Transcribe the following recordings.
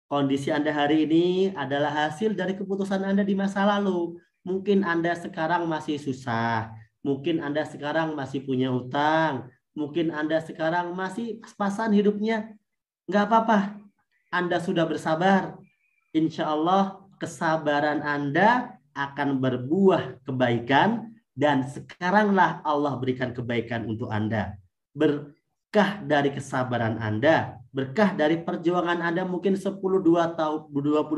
Kondisi Anda hari ini adalah hasil dari keputusan Anda di masa lalu. Mungkin Anda sekarang masih susah. Mungkin Anda sekarang masih punya utang. Mungkin Anda sekarang masih pas-pasan hidupnya. Nggak apa-apa. Anda sudah bersabar. Insya Allah kesabaran Anda akan berbuah kebaikan. Dan sekaranglah Allah berikan kebaikan untuk Anda. Berkah dari kesabaran Anda, berkah dari perjuangan Anda mungkin 20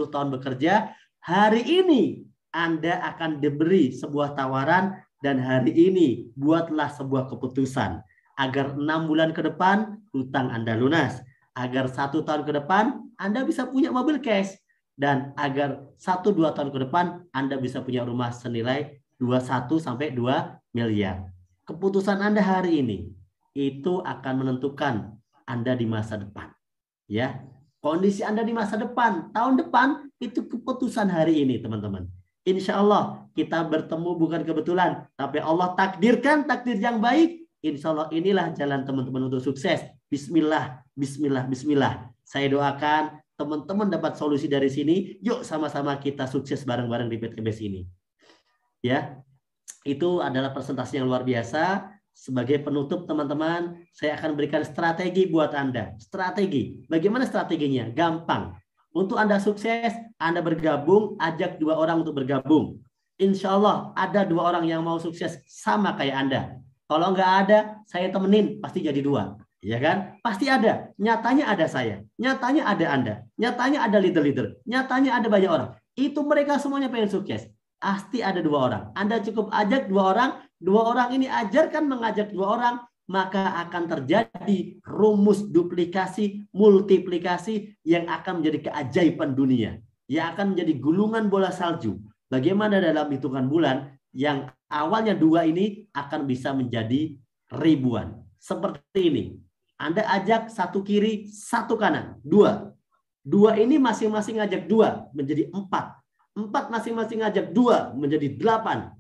tahun bekerja, hari ini Anda akan diberi sebuah tawaran dan hari ini buatlah sebuah keputusan agar 6 bulan ke depan hutang Anda lunas, agar 1 tahun ke depan Anda bisa punya mobil cash, dan agar 1-2 tahun ke depan Anda bisa punya rumah senilai 21 sampai 2 miliar. Keputusan Anda hari ini itu akan menentukan Anda di masa depan. Ya, kondisi Anda di masa depan, tahun depan itu keputusan hari ini, teman-teman. Insya Allah kita bertemu bukan kebetulan, tapi Allah takdirkan takdir yang baik. Insya Allah inilah jalan teman-teman untuk sukses. Bismillah, Bismillah, Bismillah. Saya doakan teman-teman dapat solusi dari sini. Yuk sama-sama kita sukses bareng-bareng di PTBS ini. Ya, itu adalah presentasi yang luar biasa. Sebagai penutup teman-teman, saya akan berikan strategi buat Anda. Strategi. Bagaimana strateginya? Gampang. Untuk Anda sukses, Anda bergabung, ajak 2 orang untuk bergabung. Insya Allah ada 2 orang yang mau sukses sama kayak Anda. Kalau nggak ada, saya temenin, pasti jadi 2. Ya kan? Pasti ada. Nyatanya ada saya. Nyatanya ada Anda. Nyatanya ada leader-leader. Nyatanya ada banyak orang. Itu mereka semuanya pengen sukses. Pasti ada 2 orang. Anda cukup ajak 2 orang. 2 orang ini ajarkan mengajak 2 orang, maka akan terjadi rumus duplikasi, multiplikasi yang akan menjadi keajaiban dunia. Yang akan menjadi gulungan bola salju. Bagaimana dalam hitungan bulan yang awalnya 2 ini akan bisa menjadi ribuan. Seperti ini. Anda ajak 1 kiri, 1 kanan. 2. 2 ini masing-masing ajak 2 menjadi 4. 4 masing-masing ngajak 2 menjadi 8.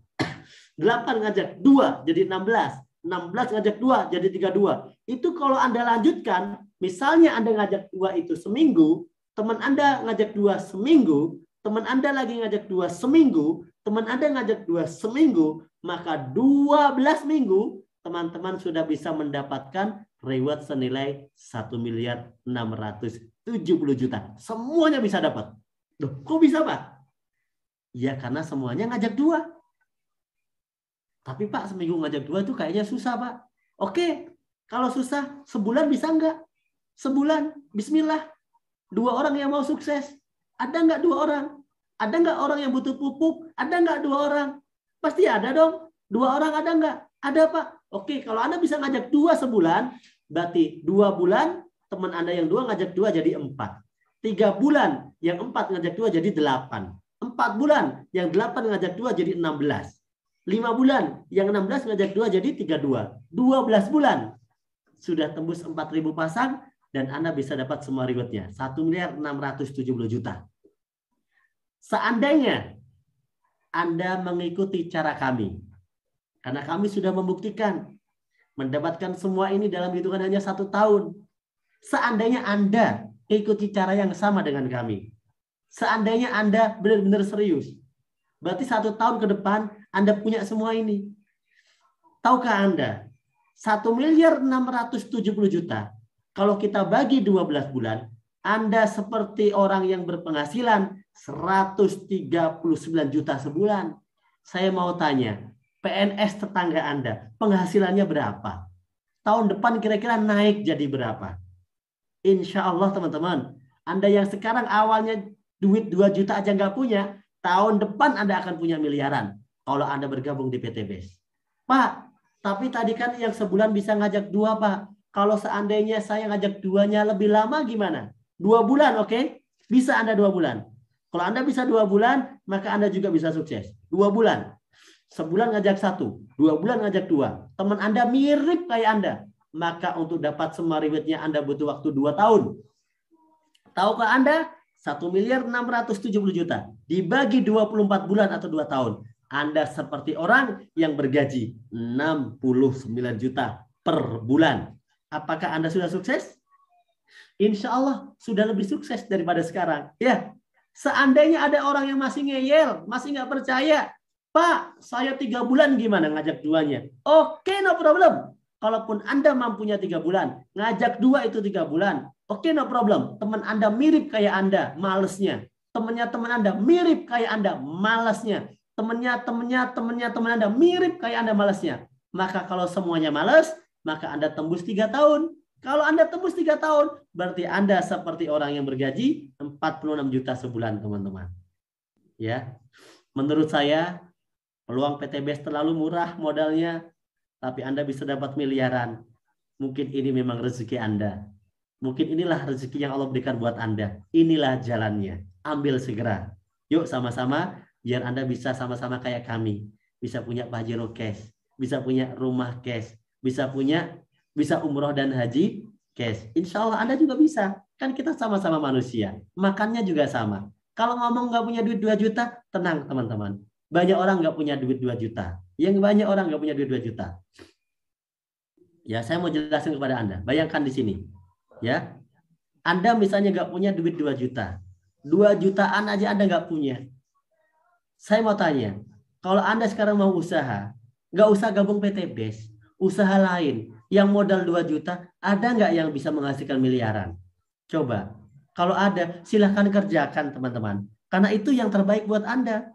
8 ngajak 2 jadi 16. 16 ngajak 2 jadi 32. Itu kalau Anda lanjutkan, misalnya Anda ngajak 2 itu seminggu, teman Anda ngajak 2 seminggu, teman Anda lagi ngajak 2 seminggu, teman Anda ngajak 2 seminggu, maka 12 minggu teman-teman sudah bisa mendapatkan reward senilai 1.670 juta. Semuanya bisa dapat. Loh, kok bisa, Pak? Ya karena semuanya ngajak 2. Tapi Pak, seminggu ngajak 2 itu kayaknya susah, Pak. Oke, kalau susah, sebulan bisa nggak? Sebulan, bismillah. 2 orang yang mau sukses. Ada nggak 2 orang? Ada nggak orang yang butuh pupuk? Ada nggak 2 orang? Pasti ada dong. 2 orang ada nggak? Ada, Pak. Oke, kalau Anda bisa ngajak 2 sebulan, berarti 2 bulan, teman Anda yang 2 ngajak 2 jadi 4. 3 bulan, yang 4 ngajak 2 jadi 8. 4 bulan, yang 8 ngajak 2 jadi 16. 5 bulan, yang 16 ngajak 2 jadi 32. 12 bulan, sudah tembus 4.000 pasang, dan Anda bisa dapat semua rewardnya. 1.670 juta. Seandainya Anda mengikuti cara kami, karena kami sudah membuktikan, mendapatkan semua ini dalam hitungan hanya 1 tahun. Seandainya Anda ikuti cara yang sama dengan kami, seandainya Anda benar-benar serius, berarti 1 tahun ke depan Anda punya semua ini. Tahukah Anda, 1.670 juta, kalau kita bagi 12 bulan, Anda seperti orang yang berpenghasilan 139 juta sebulan. Saya mau tanya, PNS tetangga Anda, penghasilannya berapa? Tahun depan kira-kira naik jadi berapa? Insya Allah teman-teman, Anda yang sekarang awalnya duit 2 juta aja nggak punya, tahun depan Anda akan punya miliaran kalau Anda bergabung di PTBS. Pak, tapi tadi kan yang sebulan bisa ngajak 2, Pak. Kalau seandainya saya ngajak 2-nya lebih lama gimana? 2 bulan, oke? Bisa Anda 2 bulan. Kalau Anda bisa 2 bulan, maka Anda juga bisa sukses. 2 bulan. Sebulan ngajak 1, 2 bulan ngajak 2. Teman Anda mirip kayak Anda. Maka untuk dapat semua rewardnya Anda butuh waktu 2 tahun. Tahukah Anda? 1.670 juta dibagi 24 bulan atau 2 tahun. Anda seperti orang yang bergaji 69 juta per bulan. Apakah Anda sudah sukses? insya Allah sudah lebih sukses daripada sekarang. Ya, seandainya ada orang yang masih ngeyel, masih nggak percaya, Pak, saya 3 bulan gimana ngajak duanya? Oke, no problem. Kalaupun Anda mampunya 3 bulan, ngajak dua itu 3 bulan. Oke, no problem. Teman Anda mirip kayak Anda, malesnya. Temannya teman Anda mirip kayak Anda, malesnya. Teman Anda mirip kayak Anda, malesnya. Maka kalau semuanya males, maka Anda tembus 3 tahun. Kalau Anda tembus 3 tahun, berarti Anda seperti orang yang bergaji 46 juta sebulan, teman-teman. Ya, menurut saya peluang PTBS terlalu murah modalnya, tapi Anda bisa dapat miliaran. Mungkin ini memang rezeki Anda. Mungkin inilah rezeki yang Allah berikan buat Anda. Inilah jalannya. Ambil segera. Yuk sama-sama, biar Anda bisa sama-sama kayak kami. Bisa punya Pajero cash. Bisa punya rumah cash. Bisa umroh dan haji cash. Insya Allah Anda juga bisa. Kan kita sama-sama manusia. Makannya juga sama. Kalau ngomong nggak punya duit 2 juta, tenang teman-teman. Banyak orang nggak punya duit 2 juta. Yang banyak orang nggak punya duit 2 juta. Ya, saya mau jelasin kepada Anda. Bayangkan di sini. Ya, Anda misalnya nggak punya duit 2 juta. 2 jutaan aja Anda nggak punya. Saya mau tanya, kalau Anda sekarang mau usaha, nggak usah gabung PTBS, usaha lain yang modal 2 juta, ada nggak yang bisa menghasilkan miliaran? Coba. Kalau ada, silahkan kerjakan teman-teman. Karena itu yang terbaik buat Anda.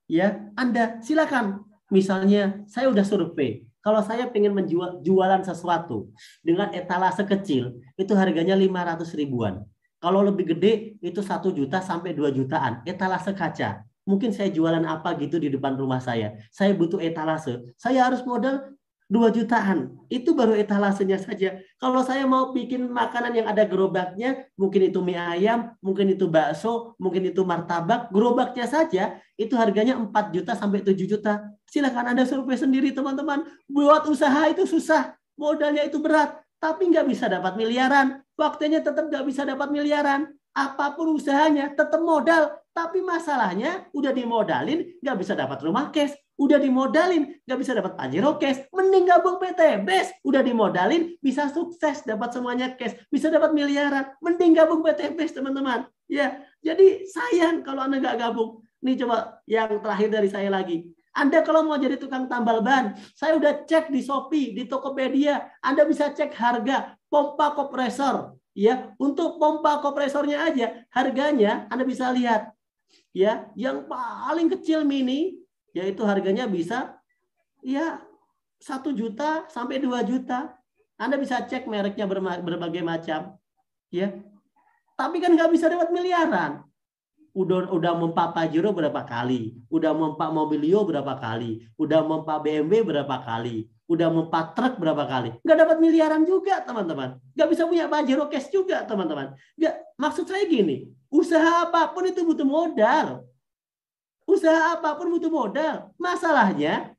Ya, Anda silakan. Misalnya, saya udah survei. Kalau saya pengen jualan sesuatu dengan etalase kecil, itu harganya 500 ribuan. Kalau lebih gede, itu 1 juta sampai 2 jutaan. Etalase kaca. Mungkin saya jualan apa gitu di depan rumah saya. Saya butuh etalase. Saya harus modal 2 jutaan. Itu baru etalasenya saja. Kalau saya mau bikin makanan yang ada gerobaknya, mungkin itu mie ayam, mungkin itu bakso, mungkin itu martabak, gerobaknya saja, itu harganya 4 juta sampai 7 juta. Silakan Anda survei sendiri teman-teman. Buat usaha itu susah. Modalnya itu berat. Tapi nggak bisa dapat miliaran. Waktunya tetap nggak bisa dapat miliaran. Apapun usahanya tetap modal. Tapi masalahnya udah dimodalin nggak bisa dapat rumah cash. Udah dimodalin, nggak bisa dapat Pajero cash, mending gabung PTBS. Udah dimodalin, bisa sukses, dapat semuanya cash, bisa dapat miliaran, mending gabung PTBS teman-teman. Ya, jadi sayang kalau Anda nggak gabung. Nih coba yang terakhir dari saya lagi. Anda kalau mau jadi tukang tambal ban, saya udah cek di Shopee, di Tokopedia, Anda bisa cek harga pompa kompresor. Ya, untuk pompa kompresornya aja, harganya Anda bisa lihat. Ya, yang paling kecil mini, yaitu harganya bisa ya 1 juta sampai 2 juta. Anda bisa cek mereknya berbagai macam. Ya. Tapi kan nggak bisa dapat miliaran. Udah mempa Pajero berapa kali, udah mempa Mobilio berapa kali, udah mempa BMW berapa kali, udah mempa truk berapa kali. Nggak dapat miliaran juga, teman-teman. Nggak bisa punya Pajero cash juga, teman-teman. Nggak, maksud saya gini, usaha apapun itu butuh modal. Usaha apapun butuh modal. Masalahnya,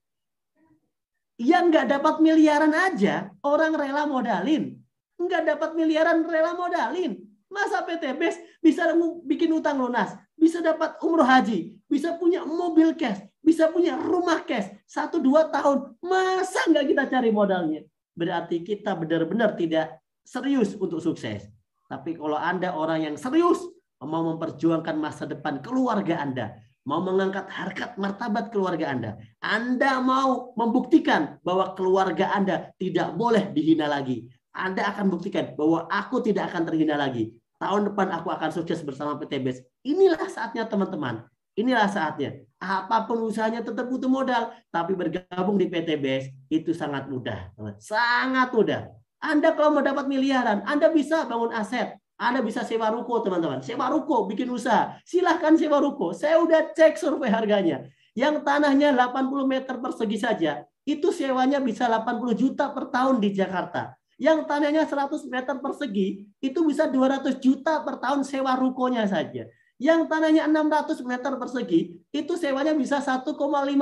yang nggak dapat miliaran aja, orang rela modalin. Nggak dapat miliaran, rela modalin. Masa PTBS bisa bikin utang lunas, bisa dapat umroh haji, bisa punya mobil cash, bisa punya rumah cash, 1-2 tahun. Masa nggak kita cari modalnya? Berarti kita benar-benar tidak serius untuk sukses. Tapi kalau Anda orang yang serius, mau memperjuangkan masa depan keluarga Anda, mau mengangkat harkat martabat keluarga Anda mau membuktikan bahwa keluarga Anda tidak boleh dihina lagi. Anda akan buktikan bahwa aku tidak akan terhina lagi. Tahun depan aku akan sukses bersama PTBS. Inilah saatnya teman-teman. Inilah saatnya. Apapun usahanya tetap butuh modal. Tapi bergabung di PTBS itu sangat mudah. Sangat mudah. Anda kalau mau dapat miliaran, Anda bisa bangun aset. Anda bisa sewa ruko, teman-teman. Sewa ruko, bikin usaha. Silahkan sewa ruko. Saya udah cek survei harganya. Yang tanahnya 80 meter persegi saja, itu sewanya bisa 80 juta per tahun di Jakarta. Yang tanahnya 100 meter persegi, itu bisa 200 juta per tahun sewa rukonya saja. Yang tanahnya 600 meter persegi, itu sewanya bisa 1,5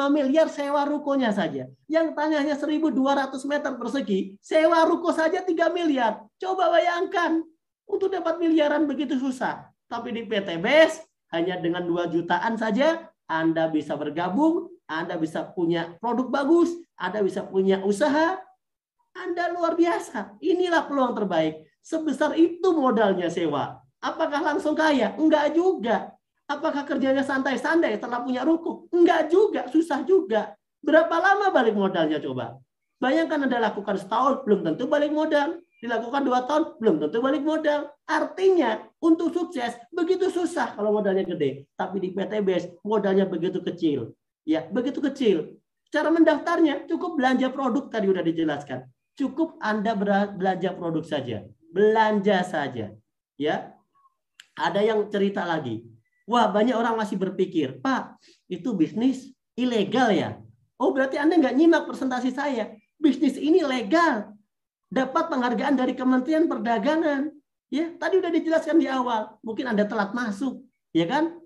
miliar sewa rukonya saja. Yang tanahnya 1.200 meter persegi, sewa ruko saja 3 miliar. Coba bayangkan. Untuk dapat miliaran begitu susah. Tapi di PTBS hanya dengan 2 jutaan saja Anda bisa bergabung, Anda bisa punya produk bagus, Anda bisa punya usaha. Anda luar biasa. Inilah peluang terbaik. Sebesar itu modalnya sewa. Apakah langsung kaya? Enggak juga. Apakah kerjanya santai-santai setelah punya ruko? Enggak juga, susah juga. Berapa lama balik modalnya coba? Bayangkan Anda lakukan setahun, belum tentu balik modal. Dilakukan 2 tahun, belum tentu balik modal. Artinya, untuk sukses, begitu susah kalau modalnya gede. Tapi di PTBS, modalnya begitu kecil. Ya, begitu kecil. Cara mendaftarnya, cukup belanja produk, tadi udah dijelaskan. Cukup Anda belanja produk saja. Belanja saja. Ya, ada yang cerita lagi. Wah, banyak orang masih berpikir, Pak, itu bisnis ilegal ya? Oh, berarti Anda nggak nyimak presentasi saya. Bisnis ini legal. Dapat penghargaan dari Kementerian Perdagangan. Ya, tadi udah dijelaskan di awal. Mungkin Anda telat masuk, ya kan?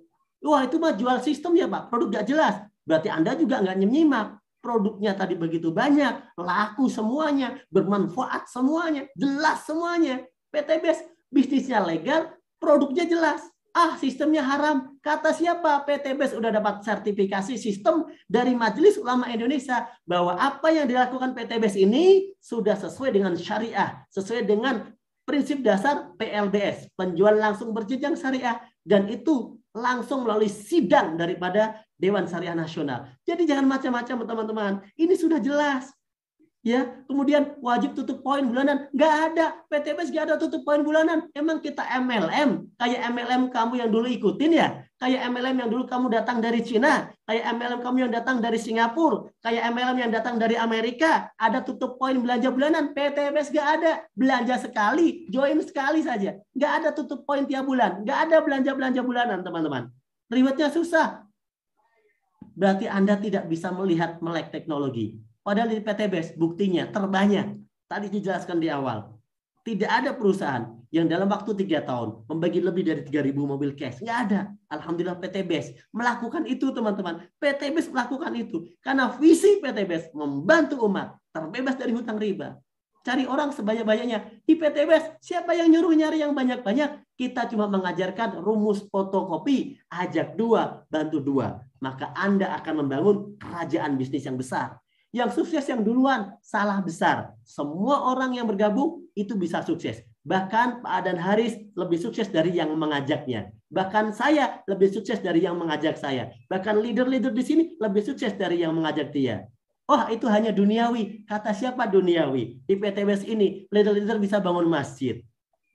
Wah, itu mah jual sistem ya, Pak. Produk nggak jelas. Berarti Anda juga nggak nyimak. Produknya tadi begitu banyak, laku semuanya, bermanfaat semuanya, jelas semuanya. PTBS bisnisnya legal, produknya jelas. Ah, sistemnya haram. Kata siapa? PTBS udah dapat sertifikasi sistem dari Majelis Ulama Indonesia bahwa apa yang dilakukan PTBS ini sudah sesuai dengan syariah, sesuai dengan prinsip dasar PLBS, penjualan langsung berjenjang syariah, dan itu langsung melalui sidang daripada Dewan Syariah Nasional. Jadi jangan macam-macam teman-teman. Ini sudah jelas. Ya, kemudian wajib tutup poin bulanan, nggak ada. PTBS nggak ada tutup poin bulanan. Emang kita MLM, kayak MLM kamu yang dulu ikutin ya, kayak MLM yang dulu kamu datang dari Cina, kayak MLM kamu yang datang dari Singapura, kayak MLM yang datang dari Amerika, ada tutup poin belanja bulanan. PTBS nggak ada, belanja sekali, join sekali saja, nggak ada tutup poin tiap bulan, nggak ada belanja bulanan teman-teman. Ribetnya susah. Berarti Anda tidak bisa melihat melek teknologi. Padahal di PTBS buktinya terbanyak. Tadi dijelaskan di awal. Tidak ada perusahaan yang dalam waktu 3 tahun membagi lebih dari 3.000 mobil cash. Nggak ada. Alhamdulillah PTBS melakukan itu teman-teman. PTBS melakukan itu. Karena visi PTBS membantu umat terbebas dari hutang riba. Cari orang sebanyak-banyaknya. Di PTBS siapa yang nyuruh nyari yang banyak-banyak? Kita cuma mengajarkan rumus fotokopi. Ajak 2, bantu 2. Maka Anda akan membangun kerajaan bisnis yang besar. Yang sukses yang duluan, salah besar. Semua orang yang bergabung itu bisa sukses. Bahkan Pak Adan Haris lebih sukses dari yang mengajaknya. Bahkan saya lebih sukses dari yang mengajak saya. Bahkan leader-leader di sini lebih sukses dari yang mengajak dia. Oh, itu hanya duniawi. Kata siapa duniawi? Di PTBS ini, leader-leader bisa bangun masjid.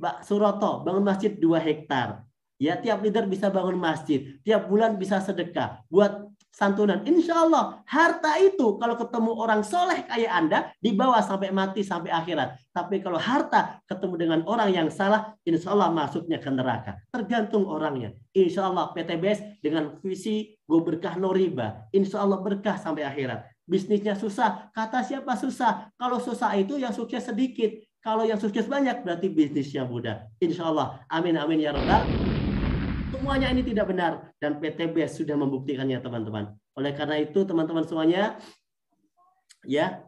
Mbak Suroto, bangun masjid 2 hektar. Ya, tiap leader bisa bangun masjid. Tiap bulan bisa sedekah. Buat santunan. Insya Allah harta itu kalau ketemu orang soleh kayak Anda dibawa sampai mati sampai akhirat. Tapi kalau harta ketemu dengan orang yang salah, insya Allah masuknya ke neraka. Tergantung orangnya. Insya Allah PTBS dengan visi go berkah no riba. Insya Allah berkah sampai akhirat. Bisnisnya susah. Kata siapa susah? Kalau susah itu yang sukses sedikit. Kalau yang sukses banyak berarti bisnisnya mudah. Insya Allah. Amin amin ya rabbal. Semuanya ini tidak benar dan PTBS sudah membuktikannya teman-teman. Oleh karena itu teman-teman semuanya, ya,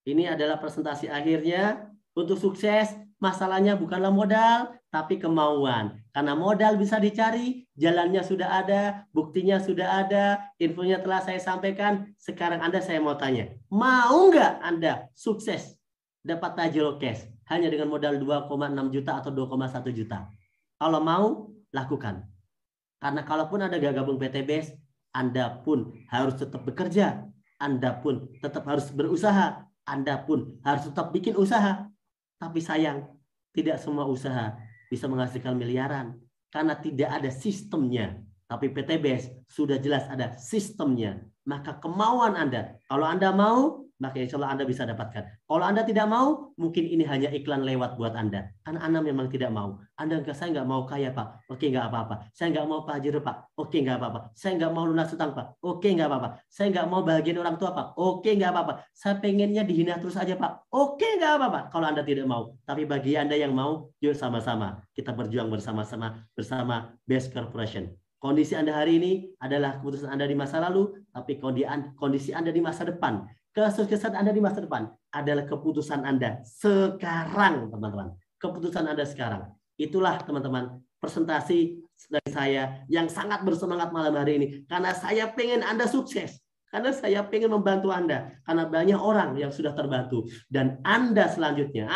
ini adalah presentasi akhirnya. Untuk sukses masalahnya bukanlah modal tapi kemauan. Karena modal bisa dicari, jalannya sudah ada, buktinya sudah ada, infonya telah saya sampaikan. Sekarang saya mau tanya, mau nggak Anda sukses dapat tajil cash hanya dengan modal 2,6 juta atau 2,1 juta? Kalau mau, lakukan. Karena kalaupun Anda gak gabung PTBS, Anda pun harus tetap bekerja. Anda pun tetap harus berusaha. Anda pun harus tetap bikin usaha. Tapi sayang, tidak semua usaha bisa menghasilkan miliaran. Karena tidak ada sistemnya. Tapi PTBS sudah jelas ada sistemnya. Maka kemauan Anda, kalau Anda mau, maka insya Allah Anda bisa dapatkan. Kalau Anda tidak mau, mungkin ini hanya iklan lewat buat Anda. Karena Anda memang tidak mau. Saya nggak mau kaya Pak. Oke, nggak apa-apa. Saya nggak mau pajero Pak. Oke, nggak apa-apa. Saya nggak mau lunas utang Pak. Oke, nggak apa-apa. Saya nggak mau bahagian orang tua Pak. Oke, nggak apa-apa. Saya pengennya dihina terus aja Pak. Oke, nggak apa-apa. Kalau Anda tidak mau. Tapi bagi Anda yang mau, yuk sama-sama. Kita berjuang bersama-sama bersama Best Corporation. Kondisi Anda hari ini adalah keputusan Anda di masa lalu, tapi kondisi Anda di masa depan. Kesuksesan Anda di masa depan adalah keputusan Anda sekarang, teman-teman. Keputusan Anda sekarang. Itulah, teman-teman, presentasi dari saya yang sangat bersemangat malam hari ini. Karena saya pengen Anda sukses. Karena saya pengen membantu Anda. Karena banyak orang yang sudah terbantu. Dan Anda selanjutnya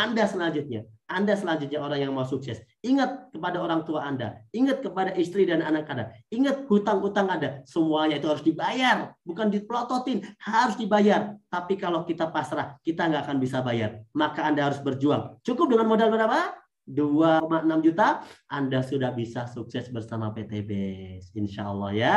orang yang mau sukses. Ingat kepada orang tua Anda. Ingat kepada istri dan anak Anda. Ingat hutang-hutang Anda. Semuanya itu harus dibayar. Bukan dipelototin. Harus dibayar. Tapi kalau kita pasrah, kita nggak akan bisa bayar. Maka Anda harus berjuang. Cukup dengan modal berapa? 2,6 juta. Anda sudah bisa sukses bersama PTB. Insya Allah ya.